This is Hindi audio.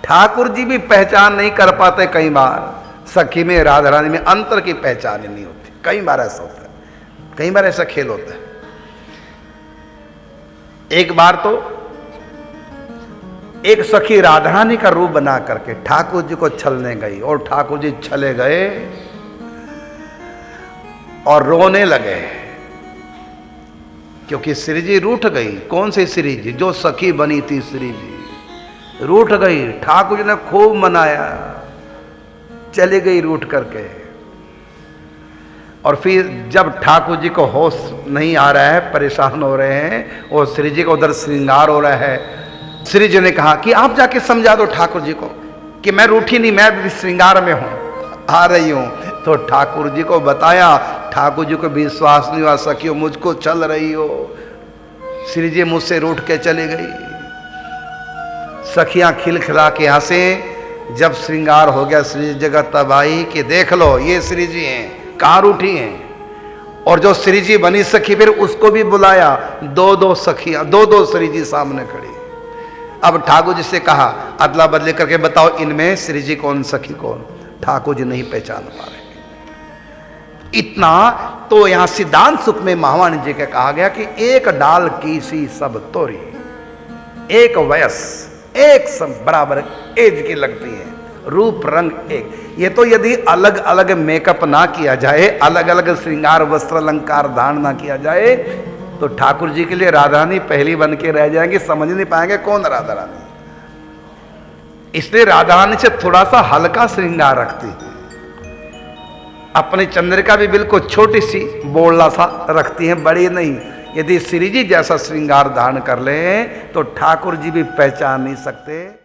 ठाकुर जी भी पहचान नहीं कर पाते कई बार, सखी में राधा रानी में अंतर की पहचान ही नहीं होती। कई बार ऐसा होता है, कई बार ऐसा खेल होता है। एक बार तो एक सखी राधा रानी का रूप बना करके ठाकुर जी को छलने गई और ठाकुर जी छले गए और रोने लगे, क्योंकि श्री जी रूठ गई। कौन सी श्री जी? जो सखी बनी थी श्री जी रूठ गई। ठाकुर जी ने खूब मनाया, चली गई रूठ करके। और फिर जब ठाकुर जी को होश नहीं आ रहा है, परेशान हो रहे हैं और श्री जी का उधर श्रृंगार हो रहा है, श्री जी ने कहा कि आप जाके समझा दो ठाकुर जी को कि मैं रूठी नहीं, मैं भी श्रृंगार में हूं, आ रही हूं। तो ठाकुर जी को बताया, ठाकुर जी को विश्वास नहीं हुआ, सखियो मुझको चल रही हो। श्री जी मुझसे रूठ के चली गई। सखियां खिलखिला के हंसे। जब श्रृंगार हो गया श्री जी जगत तब आई कि देख लो ये श्री जी हैं, कहाँ रूठी हैं। और जो श्री जी बनी सखी फिर उसको भी बुलाया, दो दो सखियां, दो दो श्री जी सामने खड़ी। अब ठाकुर जी से कहा अदला बदली करके बताओ इनमें श्री जी कौन सखी कौन। ठाकुर जी नहीं पहचान पा रहे। इतना तो यहां सिद्धांत सुख में महावाणी जी के कहा गया कि एक डाल की सी सब तोरी, एक वयस एक सब बराबर एज की लगती है, रूप रंग एक। ये तो यदि अलग अलग मेकअप ना किया जाए, अलग अलग श्रृंगार वस्त्र अलंकार धारण ना किया जाए, तो ठाकुर जी के लिए राधा रानी पहली बन के रह जाएंगे, समझ नहीं पाएंगे कौन राधा रानी। इसलिए राधा रानी से थोड़ा सा हल्का श्रृंगार रखती है। अपनी चंद्रिका भी बिल्कुल छोटी सी बोला सा रखती हैं, बड़ी नहीं। यदि श्री जी जैसा श्रृंगार धारण कर ले तो ठाकुर जी भी पहचान नहीं सकते।